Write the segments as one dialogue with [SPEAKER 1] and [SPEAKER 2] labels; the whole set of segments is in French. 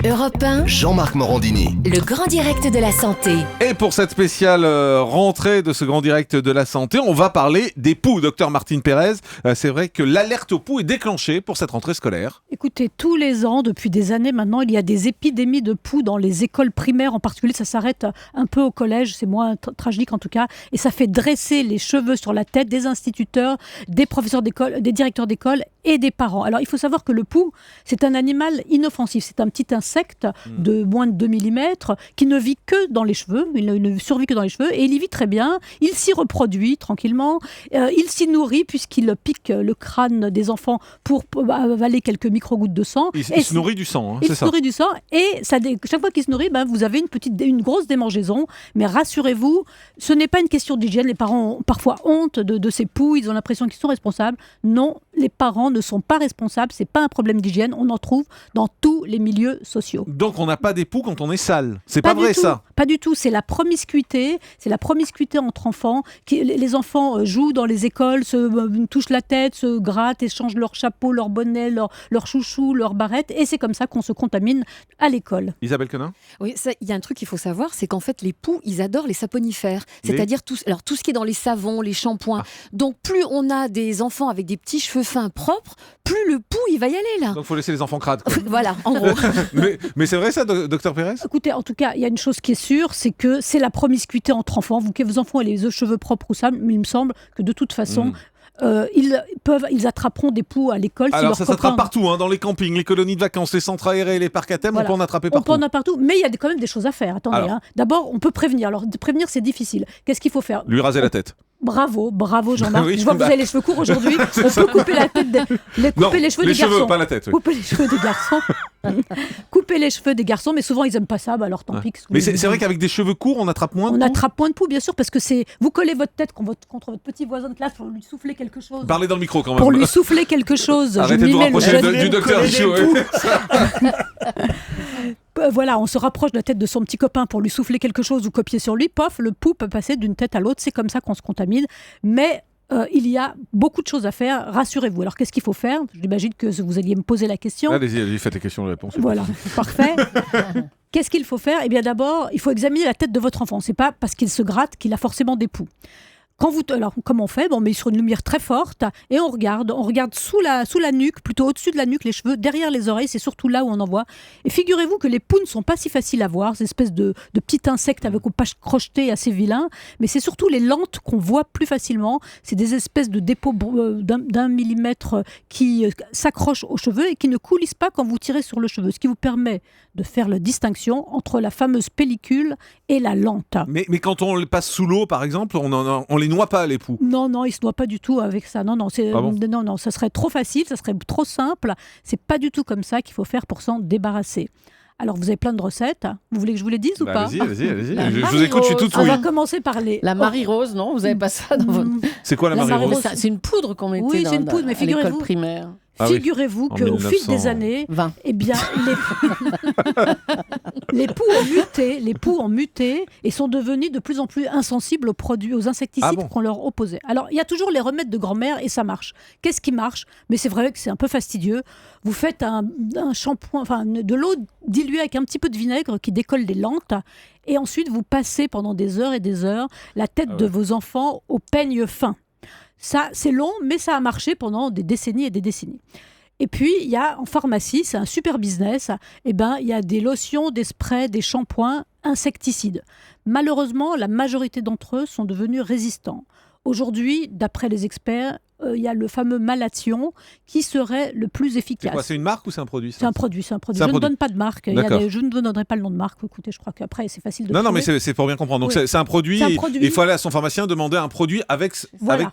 [SPEAKER 1] Europe 1,
[SPEAKER 2] Jean-Marc Morandini.
[SPEAKER 1] le grand direct de la santé.
[SPEAKER 3] Et pour cette spéciale rentrée de ce grand direct de la santé, on va parler des poux. Docteur Martine Pérez, c'est vrai que l'alerte aux poux est déclenchée pour cette rentrée scolaire.
[SPEAKER 4] Écoutez, tous les ans, depuis des années maintenant, il y a des épidémies de poux dans les écoles primaires en particulier. Ça s'arrête un peu au collège, c'est moins tragique en tout cas. Et ça fait dresser les cheveux sur la tête des instituteurs, des professeurs d'école, des directeurs d'école et des parents. Alors, il faut savoir que le poux, c'est un animal inoffensif. C'est un petit insecte de moins de 2 mm qui ne vit que dans les cheveux. Il ne survit que dans les cheveux et il y vit très bien. Il s'y reproduit tranquillement. Il s'y nourrit puisqu'il pique le crâne des enfants pour avaler quelques microgouttes de sang.
[SPEAKER 3] Il se nourrit du sang,
[SPEAKER 4] Il se nourrit du sang et chaque fois qu'il se nourrit, vous avez une grosse démangeaison. Mais rassurez-vous, ce n'est pas une question d'hygiène. Les parents ont parfois honte de ces poux. Ils ont l'impression qu'ils sont responsables. Non, les parents ne sont pas responsables. C'est pas un problème d'hygiène. On en trouve dans tous les milieux sociaux.
[SPEAKER 3] Donc on n'a pas des poux quand on est sale. C'est pas vrai ça.
[SPEAKER 4] Pas du tout. C'est la promiscuité. C'est la promiscuité entre enfants. Les enfants jouent dans les écoles, se touchent la tête, se grattent, échangent leur chapeau, leur bonnet, leur chouchou, leur barrette. Et c'est comme ça qu'on se contamine à l'école.
[SPEAKER 3] Isabelle Quenin ?
[SPEAKER 5] Oui, il y a un truc qu'il faut savoir, c'est qu'en fait, les poux, ils adorent les saponifères. C'est-à-dire tout ce qui est dans les savons, les shampoings. Donc, plus on a des enfants avec des petits cheveux fins propres, plus le poux, il va y aller là.
[SPEAKER 3] Donc, il faut laisser les enfants crades.
[SPEAKER 5] Voilà, en gros.
[SPEAKER 3] mais c'est vrai ça, docteur Pérez ?
[SPEAKER 4] Écoutez, en tout cas, il y a une chose qui est sûre, c'est que c'est la promiscuité entre enfants. Vos enfants aient les cheveux propres ou ça, mais il me semble que de toute façon... ils attraperont des poux à l'école.
[SPEAKER 3] Alors ça s'attrape partout, dans les campings, les colonies de vacances, les centres aérés, les parcs à thème,
[SPEAKER 4] voilà.
[SPEAKER 3] On peut en attraper partout.
[SPEAKER 4] On peut en attraper partout, mais il y a quand même des choses à faire. Attendez, D'abord, on peut prévenir. Alors, prévenir, c'est difficile. Qu'est-ce qu'il faut faire ?
[SPEAKER 3] Lui raser la tête.
[SPEAKER 4] Bravo Jean-Marc.
[SPEAKER 3] Oui,
[SPEAKER 4] je vois que vous avez les cheveux courts aujourd'hui. On peut couper la tête les cheveux des garçons.
[SPEAKER 3] Pas la tête. Oui.
[SPEAKER 4] Couper les cheveux des garçons. Couper les cheveux des garçons, mais souvent ils aiment pas ça, alors tant pis.
[SPEAKER 3] Mais c'est vrai qu'avec des cheveux courts, on attrape moins de poux.
[SPEAKER 4] On attrape moins de poux, bien sûr, parce que vous collez votre tête contre votre petit voisin de classe pour lui souffler quelque chose.
[SPEAKER 3] Parlez dans le micro quand même.
[SPEAKER 4] Pour lui souffler quelque chose.
[SPEAKER 3] Arrêtez de vous rapprocher du docteur Richaud.
[SPEAKER 4] Voilà, on se rapproche de la tête de son petit copain pour lui souffler quelque chose ou copier sur lui. Pof, le poux peut passer d'une tête à l'autre. C'est comme ça qu'on se contamine. Mais il y a beaucoup de choses à faire, rassurez-vous. Alors, qu'est-ce qu'il faut faire ? J'imagine que vous alliez me poser la question.
[SPEAKER 3] Allez-y, faites les questions et les réponses.
[SPEAKER 4] Voilà, parfait. Qu'est-ce qu'il faut faire ? Eh bien, d'abord, il faut examiner la tête de votre enfant. C'est pas parce qu'il se gratte qu'il a forcément des poux. Alors, comment on fait ? On met sur une lumière très forte et on regarde sous la nuque, plutôt au-dessus de la nuque, les cheveux, derrière les oreilles, c'est surtout là où on en voit. Et figurez-vous que les poux ne sont pas si faciles à voir, ces espèces de petits insectes avec aux pages crochetées assez vilains, mais c'est surtout les lentes qu'on voit plus facilement. C'est des espèces de dépôts d'un millimètre qui s'accrochent aux cheveux et qui ne coulissent pas quand vous tirez sur le cheveu, ce qui vous permet de faire la distinction entre la fameuse pellicule et la lente.
[SPEAKER 3] Mais quand on les passe sous l'eau, par exemple, on les noie pas, les poux.
[SPEAKER 4] Non, ils se noient pas du tout avec ça. Non, ça serait trop facile, ça serait trop simple. C'est pas du tout comme ça qu'il faut faire pour s'en débarrasser. Alors, vous avez plein de recettes. Vous voulez que je vous les dise ou pas ?
[SPEAKER 3] Allez-y. Je vous écoute, je suis toute
[SPEAKER 4] On
[SPEAKER 3] oui.
[SPEAKER 4] va commencer par les...
[SPEAKER 5] La Marie-Rose, non ? Vous n'avez pas ça dans votre...
[SPEAKER 3] C'est quoi la Marie-Rose ?
[SPEAKER 5] C'est une poudre qu'on mettait
[SPEAKER 4] c'est une poudre, mais
[SPEAKER 5] à l'école
[SPEAKER 4] figurez-vous...
[SPEAKER 5] primaire.
[SPEAKER 4] Figurez-vous qu'au fil des années, eh bien, les poux ont muté et sont devenus de plus en plus insensibles aux insecticides qu'on leur opposait. Alors, il y a toujours les remèdes de grand-mère et ça marche. Qu'est-ce qui marche ? Mais c'est vrai que c'est un peu fastidieux. Vous faites un shampoing, de l'eau diluée avec un petit peu de vinaigre qui décolle les lentes et ensuite vous passez pendant des heures et des heures la tête de vos enfants au peigne fin. Ça, c'est long, mais ça a marché pendant des décennies et des décennies. Et puis, il y a en pharmacie, c'est un super business, il y a des lotions, des sprays, des shampoings insecticides. Malheureusement, la majorité d'entre eux sont devenus résistants. Aujourd'hui, d'après les experts, il y a le fameux Malathion qui serait le plus efficace.
[SPEAKER 3] C'est quoi ? C'est une marque ou c'est un produit ?
[SPEAKER 4] C'est un produit. Je ne donne pas de marque. Je ne donnerai pas le nom de marque. Écoutez, je crois qu'après, c'est facile de trouver.
[SPEAKER 3] Non, mais c'est pour bien comprendre. Donc, c'est un produit. Il faut aller à son pharmacien demander un produit avec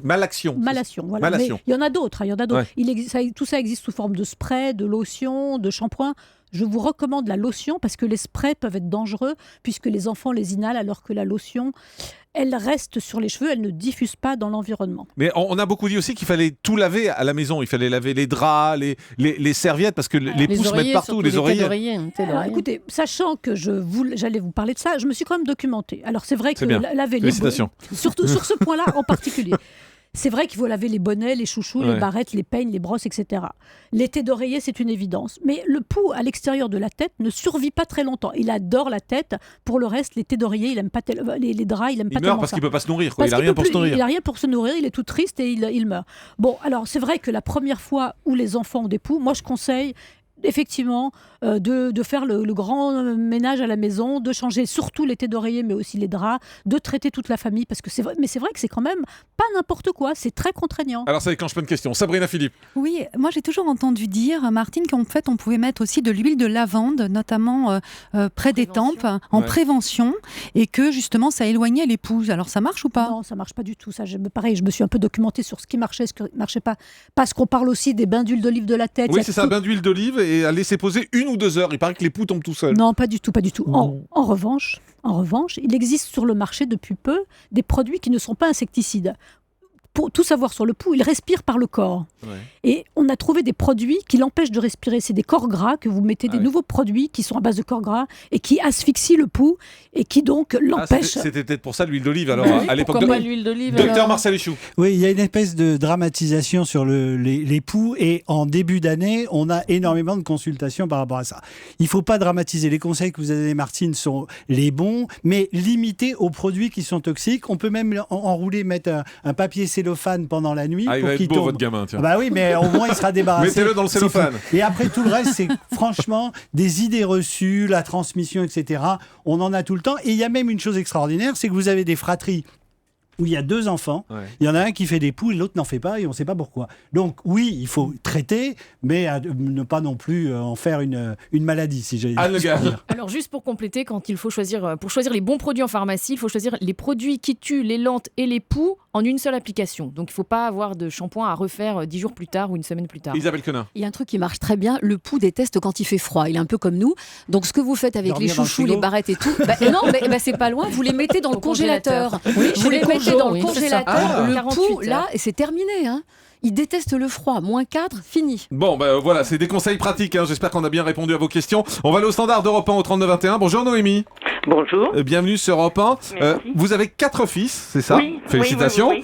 [SPEAKER 3] Malathion.
[SPEAKER 4] Malathion, voilà.
[SPEAKER 3] Malathion.
[SPEAKER 4] Mais il y en a d'autres.
[SPEAKER 3] Ouais.
[SPEAKER 4] Tout ça existe sous forme de spray, de lotion, de shampoing. Je vous recommande la lotion parce que les sprays peuvent être dangereux puisque les enfants les inhalent alors que la lotion, elle reste sur les cheveux, elle ne diffuse pas dans l'environnement.
[SPEAKER 3] Mais on a beaucoup dit aussi qu'il fallait tout laver à la maison. Il fallait laver les draps, les serviettes parce que les poux se mettent partout. Les oreillers.
[SPEAKER 4] Alors, écoutez, sachant que j'allais vous parler de ça, je me suis quand même documentée. Alors c'est vrai que laver les
[SPEAKER 3] Félicitations.
[SPEAKER 4] surtout sur ce point-là en particulier. C'est vrai qu'il faut laver les bonnets, les chouchous, les barrettes, les peignes, les brosses, etc. Les têtes d'oreiller, c'est une évidence. Mais le pou à l'extérieur de la tête ne survit pas très longtemps. Il adore la tête. Pour le reste, les têtes d'oreiller, il aime pas les draps, il aime pas tellement ça.
[SPEAKER 3] Il meurt parce qu'il peut pas se nourrir. Il a rien pour se nourrir.
[SPEAKER 4] Il a rien pour se nourrir. Il est tout triste et il meurt. Bon, alors c'est vrai que la première fois où les enfants ont des poux, moi je conseille effectivement de faire le grand ménage à la maison, de changer surtout les têtes d'oreiller mais aussi les draps, de traiter toute la famille parce que c'est vrai que c'est quand même pas n'importe quoi, c'est très contraignant.
[SPEAKER 3] Alors ça déclenche plein de questions. Sabrina Philippe.
[SPEAKER 2] Oui, moi j'ai toujours entendu dire, Martine, qu'en fait on pouvait mettre aussi de l'huile de lavande, notamment près des tempes, en prévention, et que justement ça éloignait les poux. Alors ça marche ou pas ?
[SPEAKER 4] Non, ça marche pas du tout. Ça, pareil, je me suis un peu documentée sur ce qui marchait, ce qui marchait pas, parce qu'on parle aussi des bains d'huile d'olive de la tête.
[SPEAKER 3] Oui, c'est ça, bain d'huile d'olive et à laisser poser 1 ou 2 heures. Il paraît que les poux tombent tout seuls.
[SPEAKER 4] Non, pas du tout, pas du tout. En revanche, il existe sur le marché depuis peu des produits qui ne sont pas insecticides. Pour tout savoir sur le pou, il respire par le corps. Et on a trouvé des produits qui l'empêchent de respirer. C'est des corps gras que vous mettez, des nouveaux produits qui sont à base de corps gras et qui asphyxient le pou et qui donc l'empêchent.
[SPEAKER 3] C'était peut-être pour ça l'huile d'olive alors à l'époque
[SPEAKER 6] Pourquoi pas l'huile d'olive
[SPEAKER 3] Docteur Marcel Échoux.
[SPEAKER 7] Oui, il y a une espèce de dramatisation sur les poux et en début d'année, on a énormément de consultations par rapport à ça. Il ne faut pas dramatiser. Les conseils que vous avez donnés, Martine, sont les bons, mais limiter aux produits qui sont toxiques. On peut même enrouler, mettre un papier cellophane pendant la nuit
[SPEAKER 3] il
[SPEAKER 7] pour
[SPEAKER 3] va
[SPEAKER 7] qu'il
[SPEAKER 3] être beau
[SPEAKER 7] tombe.
[SPEAKER 3] votre gamin, tiens.
[SPEAKER 7] Bah oui, mais au moins il sera débarrassé.
[SPEAKER 3] Mettez-le dans le cellophane.
[SPEAKER 7] Et après tout le reste, c'est franchement des idées reçues, la transmission, etc. On en a tout le temps. Et il y a même une chose extraordinaire, c'est que vous avez des fratries où il y a 2 enfants, il y en a un qui fait des poux et l'autre n'en fait pas et on ne sait pas pourquoi. Donc oui, il faut traiter, mais ne pas non plus en faire une maladie, si j'ai dire.
[SPEAKER 6] Alors juste pour compléter, pour choisir les bons produits en pharmacie, il faut choisir les produits qui tuent les lentes et les poux en une seule application. Donc il ne faut pas avoir de shampoing à refaire 10 jours plus tard ou une semaine plus tard.
[SPEAKER 3] Isabelle Quenin.
[SPEAKER 5] Il y a un truc qui marche très bien, le pou déteste quand il fait froid, il est un peu comme nous. Donc ce que vous faites avec
[SPEAKER 7] Dormir
[SPEAKER 5] les chouchous, les barrettes et tout, c'est pas loin, vous les mettez dans le congélateur. Vous les mettez dans le congélateur, le pou là, et c'est terminé. Il déteste le froid. -4, fini.
[SPEAKER 3] Bon, voilà, c'est des conseils pratiques. J'espère qu'on a bien répondu à vos questions. On va aller au standard d'Europe 1 au 32-21. Bonjour Noémie.
[SPEAKER 8] Bonjour.
[SPEAKER 3] Bienvenue sur Europe 1. Vous avez 4 fils, c'est ça ?
[SPEAKER 8] Oui.
[SPEAKER 3] Félicitations.
[SPEAKER 8] Oui.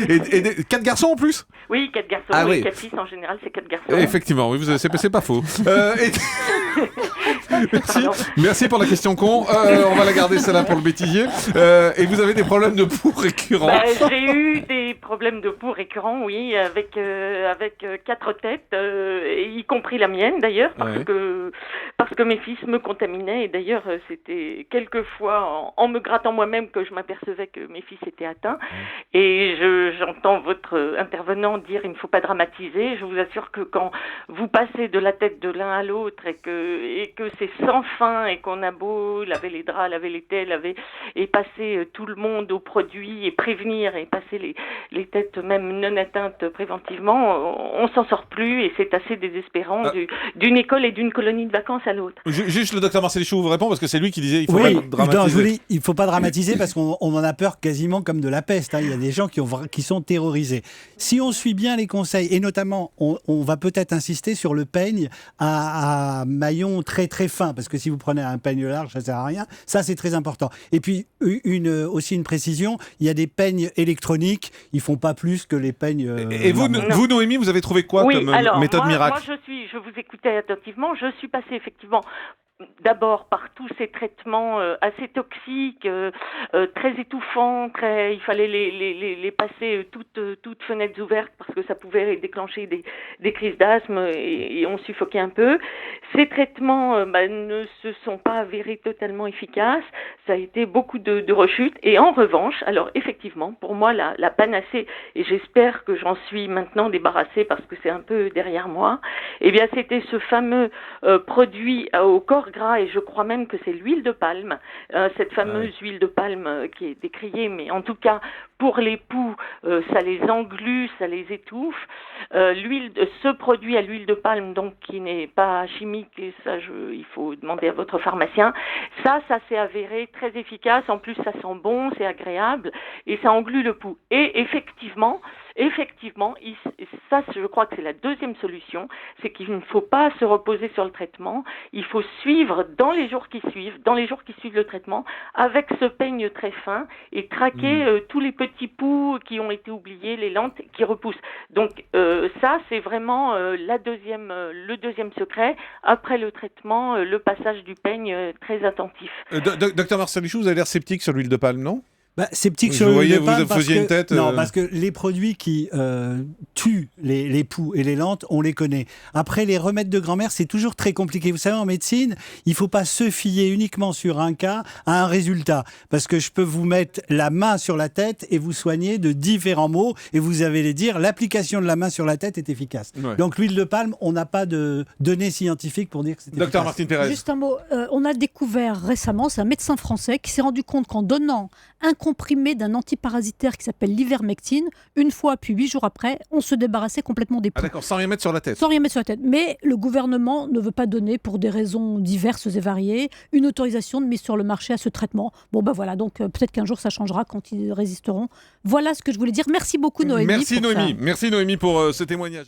[SPEAKER 3] Et 4 garçons en plus ?
[SPEAKER 8] Oui, 4 garçons.
[SPEAKER 3] Ah, oui.
[SPEAKER 8] 4 fils en général, c'est 4 garçons.
[SPEAKER 3] Effectivement, oui, c'est pas faux. Merci pour la question con. On va la garder celle-là pour le bêtisier. Et vous avez des problèmes de poux récurrents ?
[SPEAKER 8] J'ai eu des problèmes de poux récurrents, oui, avec 4 têtes, y compris la mienne d'ailleurs, parce que mes fils me contaminaient. Et d'ailleurs, c'était quelquefois en me grattant moi-même que je m'apercevais que mes fils étaient atteints. Et j'entends votre intervenant dire il ne faut pas dramatiser. Je vous assure que quand vous passez de la tête de l'un à l'autre et que c'est sans fin et qu'on a beau laver les draps, laver les têtes, et passer tout le monde aux produits et prévenir et passer les têtes même non atteintes préventivement, on s'en sort plus et c'est assez désespérant d'une école et d'une colonie de vacances à l'autre.
[SPEAKER 3] Juste le docteur Marcel Échoux vous répond parce que c'est lui qui disait il faut pas dramatiser.
[SPEAKER 7] Il faut pas dramatiser parce qu'on en a peur quasiment comme de la peste. Il y a des gens qui sont terrorisés. Si on suit bien les conseils et notamment on va peut-être insister sur le peigne à maillon très très fin parce que si vous prenez un peigne large ça sert à rien. Ça c'est très important. Et puis aussi une précision, il y a des peignes électroniques, ils font pas plus que les peignes.
[SPEAKER 3] Et vous Noémie, vous avez trouvé quoi comme méthode miracle ?
[SPEAKER 8] Je vous écoutais attentivement. Je suis passée effectivement d'abord par tous ces traitements assez toxiques, très étouffants, il fallait les passer toutes fenêtres ouvertes parce que ça pouvait déclencher des crises d'asthme et on suffoquait un peu. Ces traitements ne se sont pas avérés totalement efficaces, ça a été beaucoup de rechutes et en revanche, alors effectivement, pour moi la panacée, et j'espère que j'en suis maintenant débarrassée parce que c'est un peu derrière moi, eh bien c'était ce fameux produit au corps gras et je crois même que c'est l'huile de palme, cette fameuse huile de palme qui est décriée, mais en tout cas pour les poux, ça les englue, ça les étouffe. Ce produit à l'huile de palme, donc qui n'est pas chimique, et ça, il faut demander à votre pharmacien. Ça s'est avéré très efficace. En plus, ça sent bon, c'est agréable et ça englue le poux. Et effectivement, effectivement, ça, je crois que c'est la deuxième solution, c'est qu'il ne faut pas se reposer sur le traitement. Il faut suivre dans les jours qui suivent le traitement, avec ce peigne très fin et traquer tous les petits poux qui ont été oubliés, les lentes qui repoussent. Donc ça, c'est vraiment le deuxième secret. Après le traitement, le passage du peigne très attentif.
[SPEAKER 3] Docteur Marcel Michou, vous avez l'air sceptique sur l'huile de palme, non ?
[SPEAKER 7] Sceptique
[SPEAKER 3] Je
[SPEAKER 7] sur l'huile
[SPEAKER 3] voyais,
[SPEAKER 7] de palme
[SPEAKER 3] vous faisiez une tête.
[SPEAKER 7] Non, parce que les produits qui tuent les poux et les lentes, on les connaît. Après, les remèdes de grand-mère, c'est toujours très compliqué. Vous savez, en médecine, il ne faut pas se fier uniquement sur un cas à un résultat. Parce que je peux vous mettre la main sur la tête et vous soigner de différents maux. Et vous allez les dire, l'application de la main sur la tête est efficace. Ouais. Donc l'huile de palme, on n'a pas de données scientifiques pour dire que c'est efficace.
[SPEAKER 3] Docteur Martine Pérez.
[SPEAKER 4] Juste un mot. On a découvert récemment, c'est un médecin français qui s'est rendu compte qu'en donnant un comprimé d'un antiparasitaire qui s'appelle l'ivermectine, une fois puis 8 jours après, on se débarrassait complètement des poux.
[SPEAKER 3] Ah d'accord, sans rien mettre sur la tête.
[SPEAKER 4] Sans rien mettre sur la tête. Mais le gouvernement ne veut pas donner, pour des raisons diverses et variées, une autorisation de mise sur le marché à ce traitement. Bon ben voilà, donc peut-être qu'un jour ça changera quand ils résisteront. Voilà ce que je voulais dire. Merci beaucoup Noémie.
[SPEAKER 3] Merci Noémie pour ce témoignage.